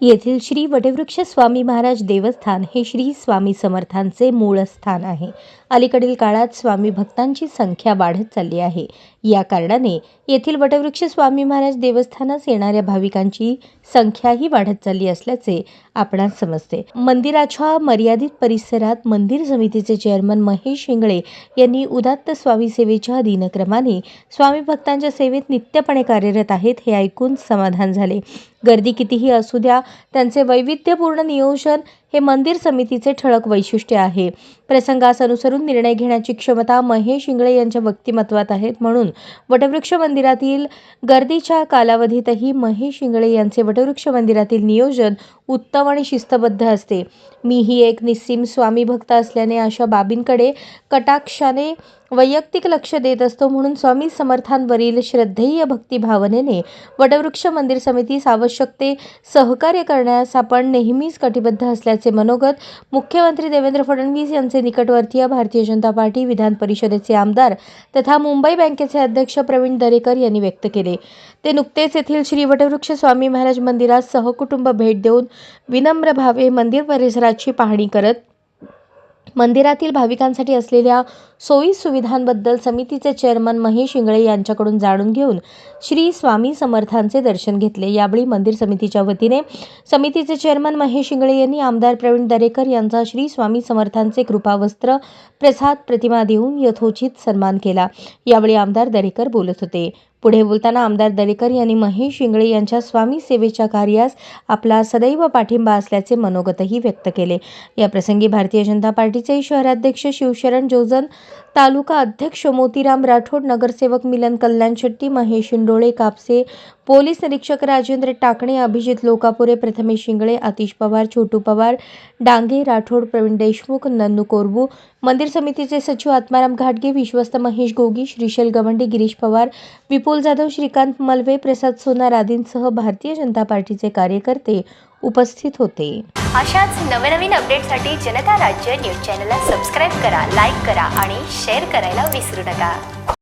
येथील श्री वटवृक्ष स्वामी महाराज देवस्थान हे श्री स्वामी समर्थांचे मूळ स्थान आहे। अलीकडील काळात स्वामी भक्तांची संख्या वाढत चालली आहे। या कारणाने येथील वटवृक्ष स्वामी महाराज देवस्थानास येणाऱ्या भाविकांची संख्याही वाढत चालली असल्याचे आपणास समजते। मंदिराच्या मर्यादित परिसरात मंदिर समितीचे चेअरमन महेश इंगळे यांनी उदात्त स्वामी सेवेच्या दिनक्रमाने स्वामी भक्तांच्या सेवेत नित्यपणे कार्यरत आहेत हे ऐकून समाधान झाले। गर्दी कितीही असू द्या, त्यांचे वैविध्यपूर्ण नियोजन हे मंदिर समितीचे ठळक वैशिष्ट्य आहे। प्रसंगास अनुसरून निर्णय घेण्याची क्षमता महेश इंगळे यांच्या व्यक्तिमत्वात आहे। म्हणून वटवृक्ष मंदिरातील गर्दीच्या कालावधीतही महेश इंगळे यांचे वटवृक्ष मंदिरातील नियोजन उत्तम आणि शिस्तबद्ध असते। मीही एक निस्सीम स्वामी भक्त असल्याने अशा बाबींकडे कटाक्षाने वैयक्तिक लक्ष देत असतो। म्हणून स्वामी समर्थांवरील श्रद्धेय भक्तिभावनेने वटवृक्ष मंदिर समितीस आवश्यक ते सहकार्य करण्यास आपण नेहमीच कटिबद्ध असल्याचे मनोगत मुख्यमंत्री देवेंद्र फडणवीस यांचे निकटवर्तीय भारतीय जनता पार्टी विधान परिषदेचे आमदार तथा मुंबई बँकेचे अध्यक्ष प्रवीण दरेकर यांनी व्यक्त केले। ते नुकतेच येथील श्री वटवृक्ष स्वामी महाराज मंदिरात सहकुटुंब भेट देऊन विनम्र भावे मंदिर परिसराची पाहणी करत मंदिरातील भाविकांसाठी असलेल्या सोयी सुविधांबद्दल समितीचे चेअरमन महेश इंगळे यांच्याकडून जाणून घेऊन श्री स्वामी समर्थांचे दर्शन घेतले। यावेळी मंदिर समितीच्या वतीने समितीचे चेअरमन महेश इंगळे यांनी आमदार प्रवीण दरेकर यांचा श्री स्वामी समर्थांचे कृपावस्त्र प्रसाद प्रतिमा देऊन यथोचित सन्मान केला। यावेळी आमदार दरेकर बोलत होते। पुढे बोलताना आमदार दरेकर यांनी महेश इंगळे यांच्या स्वामी सेवेच्या कार्यास आपला सदैव पाठिंबा असल्याचे मनोगतही व्यक्त केले। या प्रसंगी भारतीय जनता पार्टीचे शहराध्यक्ष शिवशरण जोजन, तालुका अध्यक्ष मोतीराम राठोड, नगरसेवक मिलन कल्याण शेट्टी, महेश इंडोळे कापसे, पोलीस निरीक्षक राजेंद्र टाकणे, अभिजित लोकापुरे, प्रथमेश इंगळे, आतिश पवार, छोटू पवार, डांगे राठोड, प्रवीण देशमुख, नन्नू कोरबू, मंदिर समितीचे सचिव आत्माराम घाटगे, विश्वस्त महेश गोगी, श्रीशैल गवंडे, गिरीश पवार, विपुल जाधव, श्रीकांत मलवे, प्रसाद सोनार आदींसह भारतीय जनता पार्टीचे कार्यकर्ते उपस्थित होते। अशाच नवनवीन अपडेटसाठी जनता राज्य न्यूज चॅनलला सबस्क्राईब करा, लाईक करा आणि शेअर करायला विसरू नका।